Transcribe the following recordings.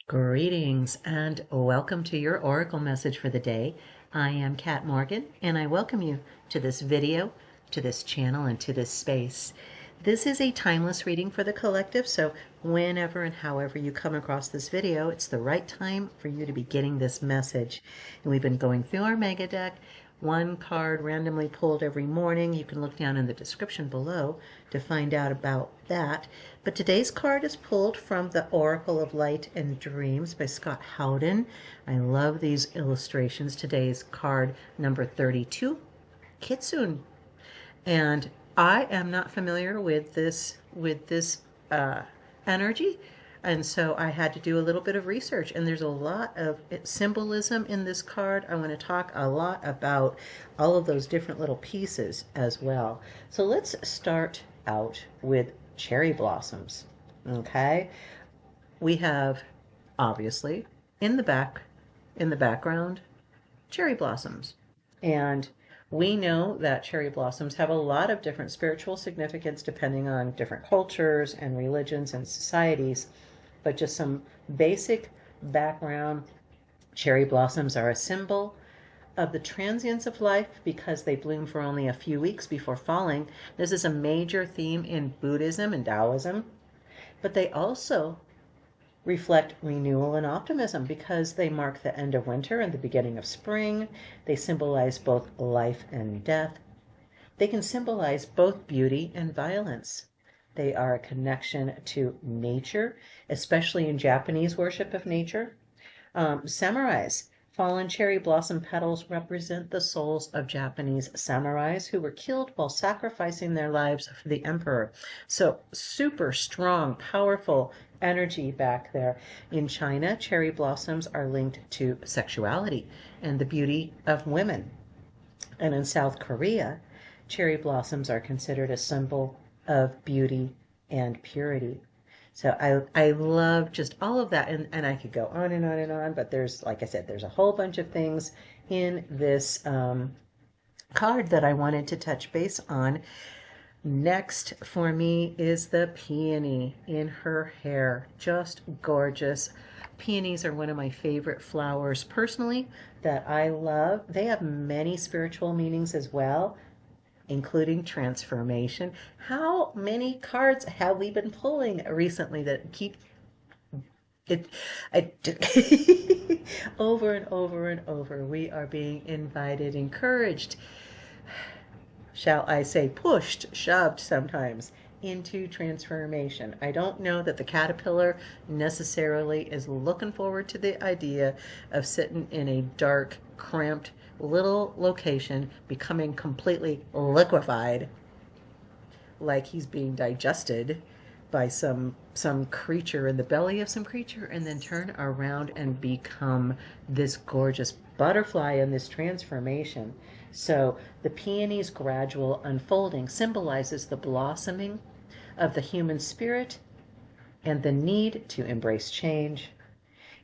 Greetings and welcome to your Oracle message for the day. I am Kat Morgan and I welcome you to this video, to this channel, and to this space. This is a timeless reading for the collective, so whenever and however you come across this video, it's the right time for you to be getting this message. And we've been going through our mega deck, one card randomly pulled every morning. You can look down in the description below to find out about that. But today's card is pulled from the Oracle of Light and Dreams by Scot Howden. I love these illustrations. Today's card number 32, Kitsune. And I am not familiar with this energy. And so I had to do a little bit of research, and there's a lot of symbolism in this card. I want to talk a lot about all of those different little pieces as well. So let's start out with cherry blossoms. Okay, we have obviously in the background cherry blossoms, and we know that cherry blossoms have a lot of different spiritual significance depending on different cultures and religions and societies. But just some basic background: cherry blossoms are a symbol of the transience of life because they bloom for only a few weeks before falling. This is a major theme in Buddhism and Taoism, but they also reflect renewal and optimism because they mark the end of winter and the beginning of spring. They symbolize both life and death. They can symbolize both beauty and violence. They are a connection to nature, especially in Japanese worship of nature. Samurais. Fallen cherry blossom petals represent the souls of Japanese samurais who were killed while sacrificing their lives for the emperor. So super strong, powerful energy back there. In China, cherry blossoms are linked to sexuality and the beauty of women. And in South Korea, cherry blossoms are considered a symbol of beauty and purity. So I love just all of that, and I could go on and on and on, but there's, like I said, there's a whole bunch of things in this card that I wanted to touch base on. Next for me is the peony in her hair. Just gorgeous. Peonies are one of my favorite flowers personally that I love. They have many spiritual meanings as well, including transformation. How many cards have we been pulling recently that keep it over and over and over? We are being invited, encouraged, shall I say pushed, shoved sometimes into transformation. I don't know that the caterpillar necessarily is looking forward to the idea of sitting in a dark, cramped little location, becoming completely liquefied, like he's being digested by some creature in the belly of some creature, and then turn around and become this gorgeous butterfly in this transformation. So the peony's gradual unfolding symbolizes the blossoming of the human spirit and the need to embrace change.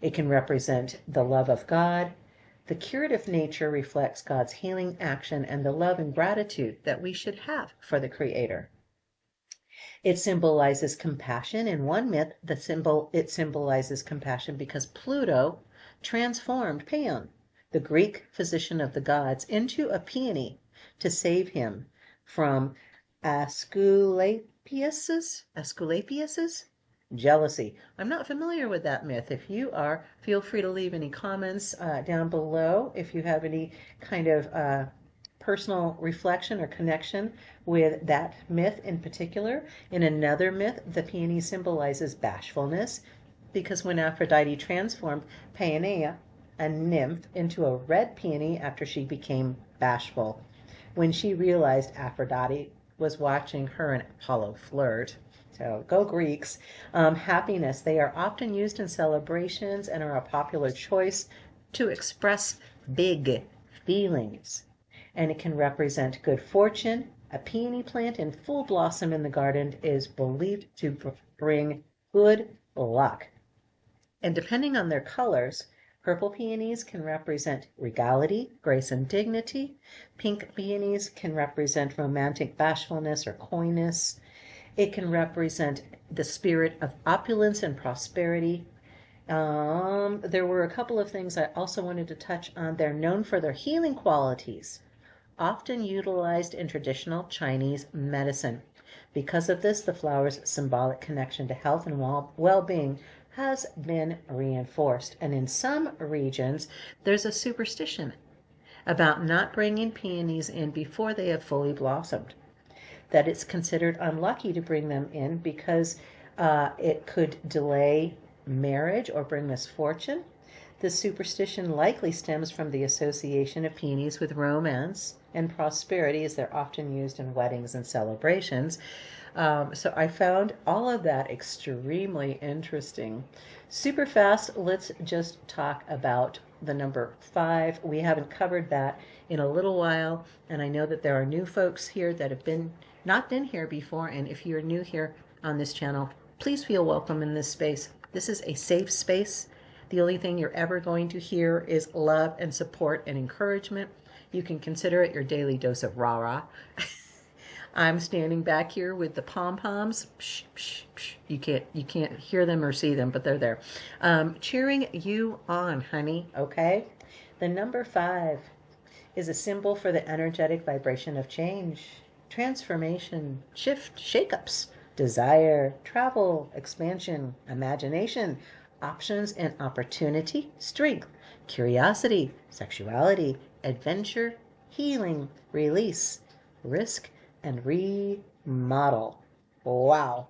It can represent the love of God. The curative nature reflects God's healing action and the love and gratitude that we should have for the Creator. It symbolizes compassion. In one myth, it symbolizes compassion because Pluto transformed Pan, the Greek physician of the gods, into a peony to save him from Asclepius's jealousy. I'm not familiar with that myth. If you are, feel free to leave any comments down below if you have any kind of personal reflection or connection with that myth in particular. In another myth, the peony symbolizes bashfulness because when Aphrodite transformed Paeania, a nymph, into a red peony after she became bashful, when she realized Aphrodite was watching her and Apollo flirt. So go Greeks. Happiness. They are often used in celebrations and are a popular choice to express big feelings. And it can represent good fortune. A peony plant in full blossom in the garden is believed to bring good luck. And depending on their colors, purple peonies can represent regality, grace, and dignity. Pink peonies can represent romantic bashfulness or coyness. It can represent the spirit of opulence and prosperity. There were a couple of things I also wanted to touch on. They're known for their healing qualities, often utilized in traditional Chinese medicine. Because of this, the flower's symbolic connection to health and well-being has been reinforced. And in some regions, there's a superstition about not bringing peonies in before they have fully blossomed, that it's considered unlucky to bring them in because it could delay marriage or bring misfortune. This superstition likely stems from the association of peonies with romance and prosperity, as they're often used in weddings and celebrations. So I found all of that extremely interesting. Super fast, let's just talk about the number 5. We haven't covered that in a little while, and I know that there are new folks here that have not been here before, and if you're new here on this channel, please feel welcome in this space. This is a safe space. The only thing you're ever going to hear is love and support and encouragement. You can consider it your daily dose of rah-rah. I'm standing back here with the pom-poms. Psh, psh, psh. You can't hear them or see them, but they're there. Cheering you on, honey, okay? The number 5 is a symbol for the energetic vibration of change, transformation, shift, shakeups, desire, travel, expansion, imagination, options and opportunity, strength, curiosity, sexuality, adventure, healing, release, risk, and remodel. Wow.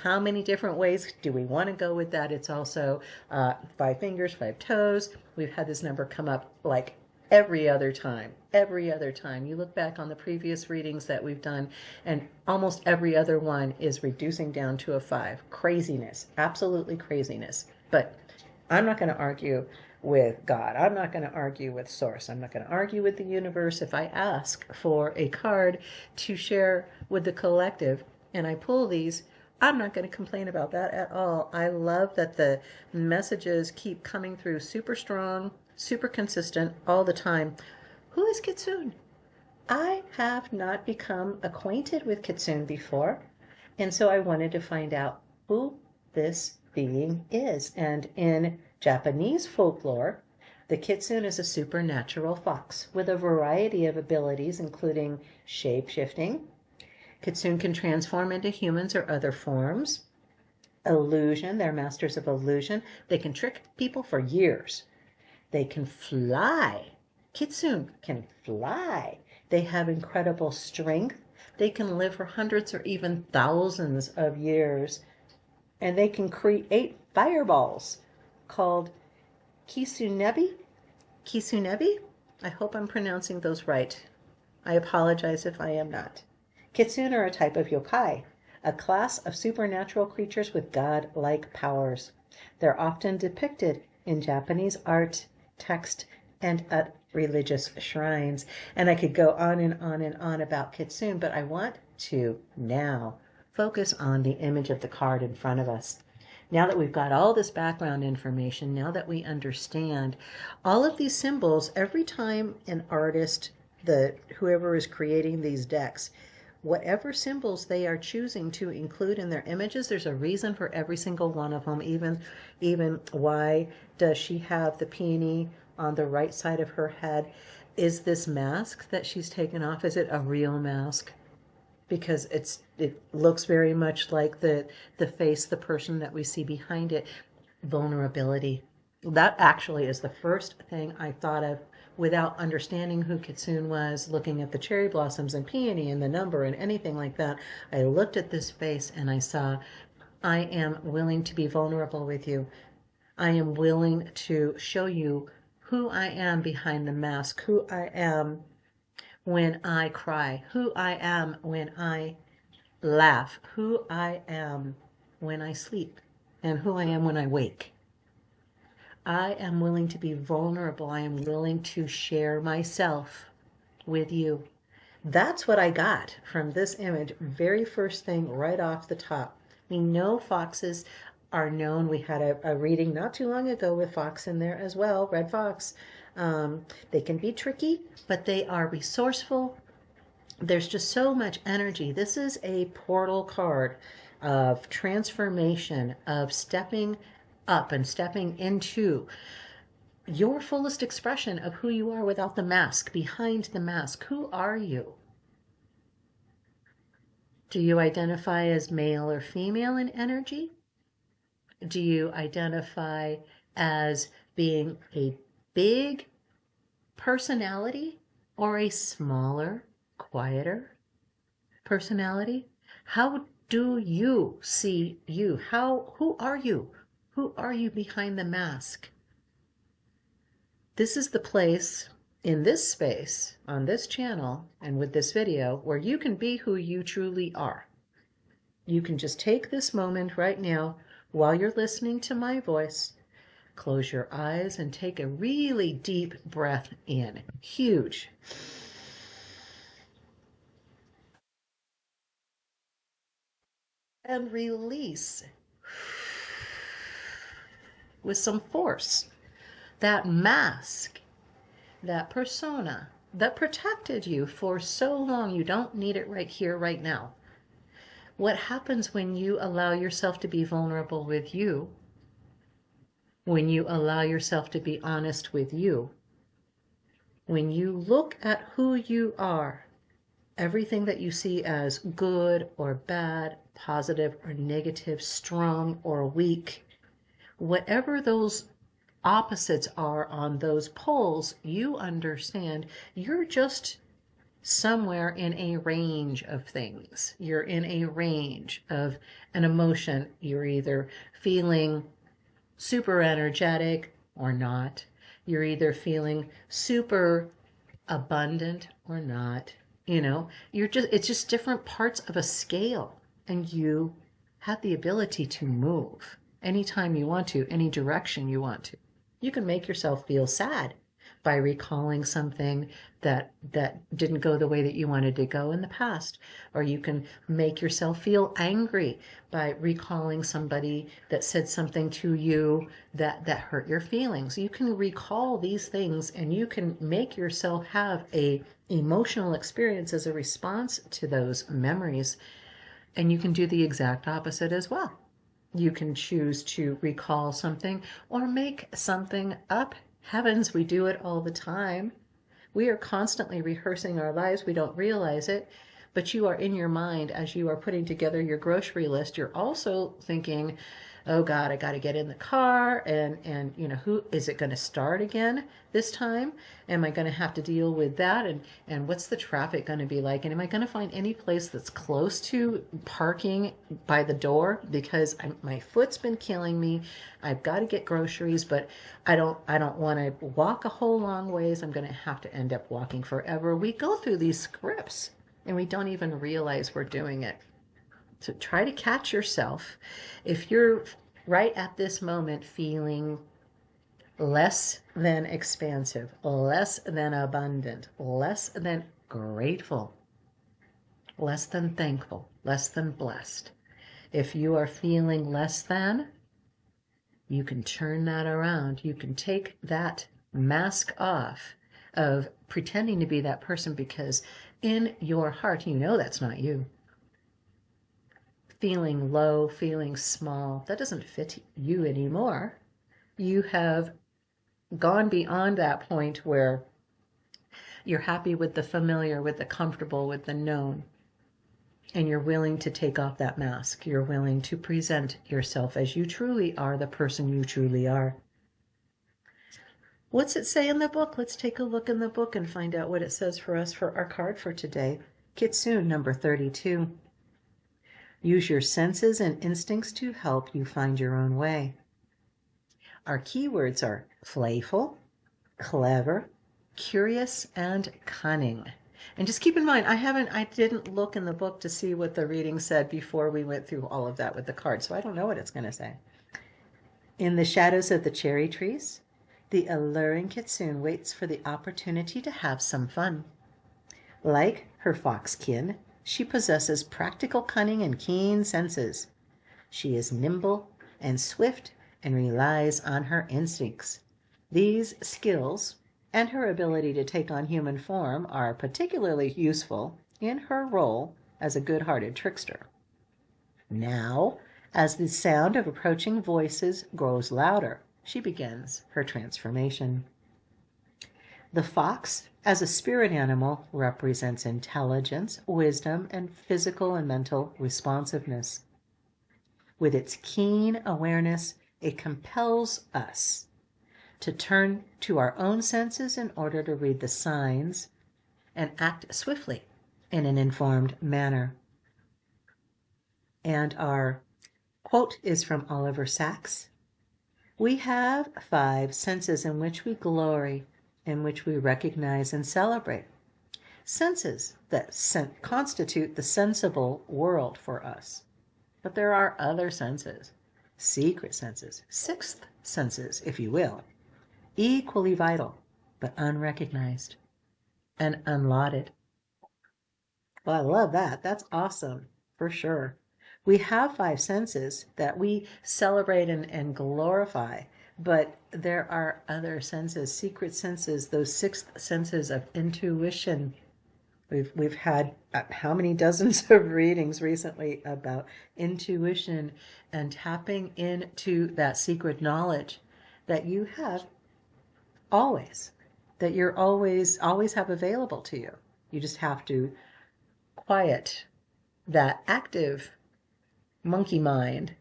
How many different ways do we want to go with that? It's also 5 fingers, 5 toes. We've had this number come up like every other time. Every other time. You look back on the previous readings that we've done, and almost every other one is reducing down to a 5. Craziness. Absolutely craziness. But I'm not going to argue with God. I'm not going to argue with Source. I'm not going to argue with the universe. If I ask for a card to share with the collective and I pull these, I'm not going to complain about that at all. I love that the messages keep coming through super strong, super consistent all the time. Who is Kitsune? I have not become acquainted with Kitsune before, and so I wanted to find out who this being is. And in Japanese folklore, the Kitsune is a supernatural fox with a variety of abilities, including shape-shifting. Kitsune can transform into humans or other forms. Illusion, they're masters of illusion. They can trick people for years. They can fly. Kitsune can fly. They have incredible strength. They can live for hundreds or even thousands of years. And they can fireballs called Kisunebi. Kisunebi? I hope I'm pronouncing those right. I apologize if I am not. Kitsune are a type of yokai, a class of supernatural creatures with god-like powers. They're often depicted in Japanese art, text, and at religious shrines. And I could go on and on and on about Kitsune, but I want to now focus on the image of the card in front of us. Now that we've got all this background information, now that we understand all of these symbols, every time an artist, whoever is creating these decks, whatever symbols they are choosing to include in their images, there's a reason for every single one of them. Even why does she have the peony on the right side of her head? Is this mask that she's taken off, is it a real mask? Because it looks very much like the face, the person that we see behind it. Vulnerability. That actually is the first thing I thought of without understanding who Kitsune was, looking at the cherry blossoms and peony and the number and anything like that. I looked at this face and I saw, I am willing to be vulnerable with you. I am willing to show you who I am behind the mask, who I am when I cry, who I am when I laugh, who I am when I sleep, and who I am when I wake. I am willing to be vulnerable. I am willing to share myself with you. That's what I got from this image, very first thing right off the top. We know foxes are known. We had a reading not too long ago with fox in there as well, red fox. They can be tricky, but they are resourceful. There's just so much energy. This is a portal card of transformation, of stepping up and stepping into your fullest expression of who you are without the mask, behind the mask. Who are you? Do you identify as male or female in energy? Do you identify as being a big personality or a smaller, quieter personality? How do you see you? Who are you? Who are you behind the mask? This is the place in this space, on this channel, and with this video, where you can be who you truly are. You can just take this moment right now while you're listening to my voice, close your eyes and take a really deep breath in. Huge. And release with some force. That mask, that persona that protected you for so long, you don't need it right here, right now. What happens when you allow yourself to be vulnerable with you, when you allow yourself to be honest with you, when you look at who you are, everything that you see as good or bad, positive or negative, strong or weak, whatever those opposites are on those poles, you understand you're just somewhere in a range of things. You're in a range of an emotion. You're either feeling super energetic or not. You're either feeling super abundant or not. You know, it's just different parts of a scale, and you have the ability to move anytime you want to, any direction you want to. You can make yourself feel sad by recalling something that didn't go the way that you wanted to go in the past. Or you can make yourself feel angry by recalling somebody that said something to you that hurt your feelings. You can recall these things, and you can make yourself have a emotional experience as a response to those memories. And you can do the exact opposite as well. You can choose to recall something or make something up. Heavens, we do it all the time. We are constantly rehearsing our lives. We don't realize it, but you are in your mind as you are putting together your grocery list. You're also thinking, oh God, I got to get in the car, and you know, who is it going to start again this time? Am I going to have to deal with that? And what's the traffic going to be like? And am I going to find any place that's close to parking by the door? Because my foot's been killing me. I've got to get groceries, but I don't want to walk a whole long ways. I'm going to have to end up walking forever. We go through these scripts and we don't even realize we're doing it. So try to catch yourself. If you're right at this moment feeling less than expansive, less than abundant, less than grateful, less than thankful, less than blessed, if you are feeling less than, you can turn that around. You can take that mask off of pretending to be that person, because in your heart, you know that's not you. Feeling low, feeling small, that doesn't fit you anymore. You have gone beyond that point where you're happy with the familiar, with the comfortable, with the known, and you're willing to take off that mask. You're willing to present yourself as you truly are, the person you truly are. What's it say in the book? Let's take a look in the book and find out what it says for us for our card for today. Kitsune number 32. Use your senses and instincts to help you find your own way. Our keywords are playful, clever, curious, and cunning. And just keep in mind, I didn't look in the book to see what the reading said before we went through all of that with the cards, so I don't know what it's going to say. In the shadows of the cherry trees, the alluring Kitsune waits for the opportunity to have some fun. Like her fox kin, she possesses practical cunning and keen senses. She is nimble and swift and relies on her instincts. These skills and her ability to take on human form are particularly useful in her role as a good-hearted trickster. Now, As the sound of approaching voices grows louder, she begins her transformation. The fox, as a spirit animal, represents intelligence, wisdom, and physical and mental responsiveness. With its keen awareness, it compels us to turn to our own senses in order to read the signs and act swiftly in an informed manner. And our quote is from Oliver Sacks. We have 5 senses in which we glory, in which we recognize and celebrate. Senses that constitute the sensible world for us. But there are other senses, secret senses, 6th senses, if you will, equally vital, but unrecognized and unlauded. Well, I love that. That's awesome, for sure. We have 5 senses that we celebrate and glorify, but there are other senses, secret senses, those 6th senses of intuition. We've had how many dozens of readings recently about intuition and tapping into that secret knowledge that you have always, that you're always have available to you. You just have to quiet that active monkey mind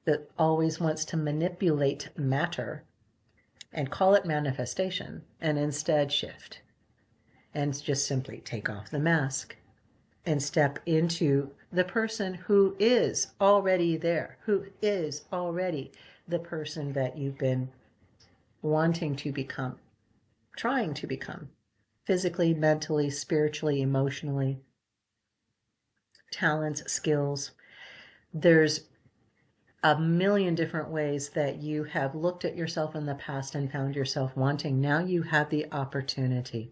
that always wants to manipulate matter and call it manifestation, and instead shift and just simply take off the mask and step into the person who is already there, who is already the person that you've been wanting to become, trying to become, physically, mentally, spiritually, emotionally, talents, skills. There's a million different ways that you have looked at yourself in the past and found yourself wanting. Now you have the opportunity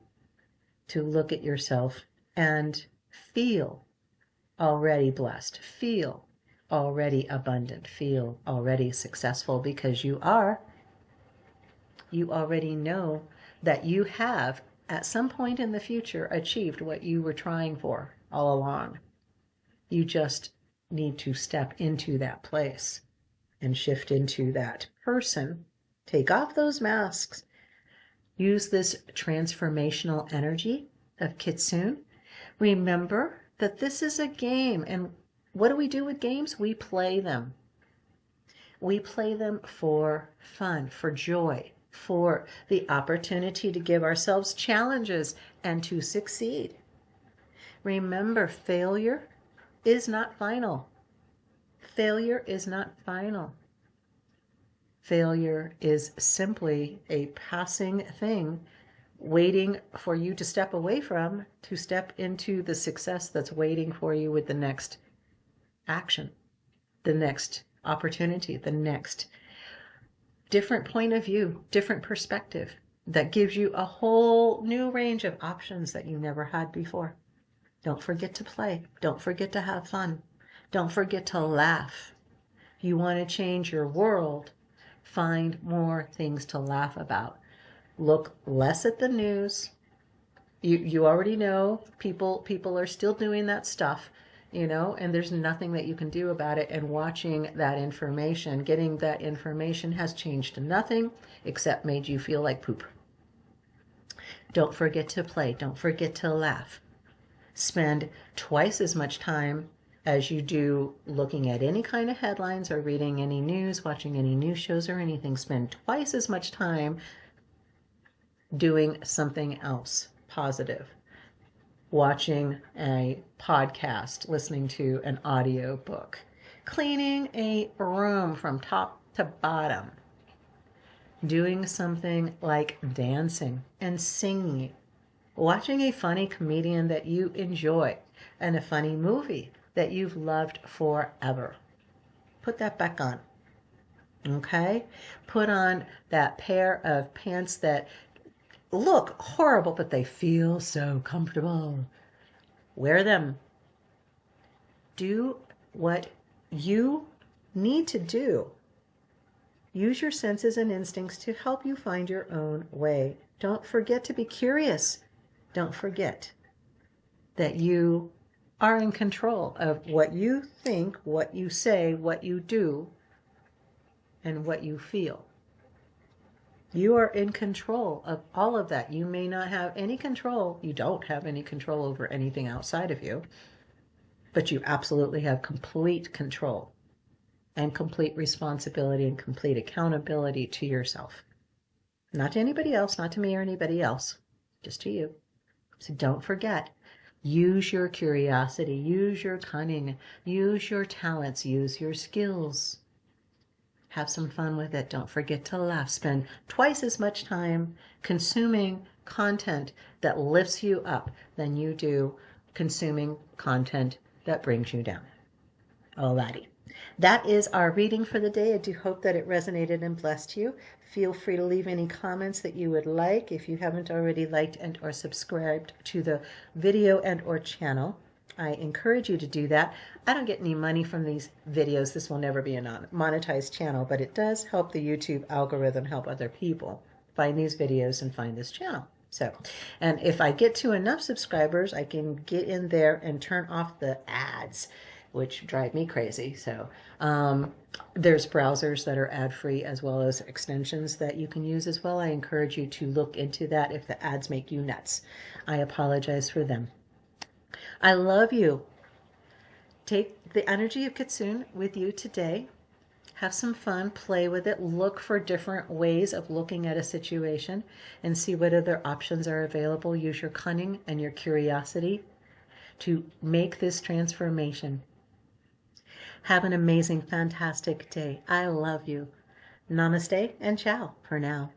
to look at yourself and feel already blessed, feel already abundant, feel already successful, because you already know that you have at some point in the future achieved what you were trying for all along. You just need to step into that place and shift into that person. Take off those masks. Use this transformational energy of Kitsune. Remember that this is a game, and what do we do with games? We play them. We play them for fun, for joy, for the opportunity to give ourselves challenges and to succeed. Remember, failure is not final. Failure is not final. Failure is simply a passing thing waiting for you to step away from, to step into the success that's waiting for you with the next action, the next opportunity, the next different point of view, different perspective that gives you a whole new range of options that you never had before. Don't forget to play. Don't forget to have fun. Don't forget to laugh. You want to change your world, find more things to laugh about. Look less at the news. You already know people are still doing that stuff, and there's nothing that you can do about it. And watching that information, getting that information has changed nothing except made you feel like poop. Don't forget to play. Don't forget to laugh. Spend twice as much time as you do looking at any kind of headlines or reading any news, watching any news shows or anything. Spend twice as much time doing something else positive. Watching a podcast, listening to an audio book, cleaning a room from top to bottom, doing something like dancing and singing, watching a funny comedian that you enjoy, and a funny movie that you've loved forever. Put that back on. Okay? Put on that pair of pants that look horrible, but they feel so comfortable. Wear them. Do what you need to do. Use your senses and instincts to help you find your own way. Don't forget to be curious. Don't forget that you are in control of what you think, what you say, what you do, and what you feel. You are in control of all of that. You may not have any control. You don't have any control over anything outside of you, but you absolutely have complete control and complete responsibility and complete accountability to yourself. Not to anybody else, not to me or anybody else, just to you. So don't forget, use your curiosity, use your cunning, use your talents, use your skills. Have some fun with it. Don't forget to laugh. Spend twice as much time consuming content that lifts you up than you do consuming content that brings you down. Alrighty. That is our reading for the day. I do hope that it resonated and blessed you. Feel free to leave any comments that you would like if you haven't already liked and or subscribed to the video and or channel. I encourage you to do that. I don't get any money from these videos. This will never be a monetized channel, but it does help the YouTube algorithm help other people find these videos and find this channel. So, and if I get to enough subscribers, I can get in there and turn off the ads, which drive me crazy. So there's browsers that are ad-free as well as extensions that you can use as well. I encourage you to look into that if the ads make you nuts. I apologize for them. I love you. Take the energy of Kitsune with you today. Have some fun, play with it, look for different ways of looking at a situation and see what other options are available. Use your cunning and your curiosity to make this transformation. Have an amazing, fantastic day. I love you. Namaste and ciao for now.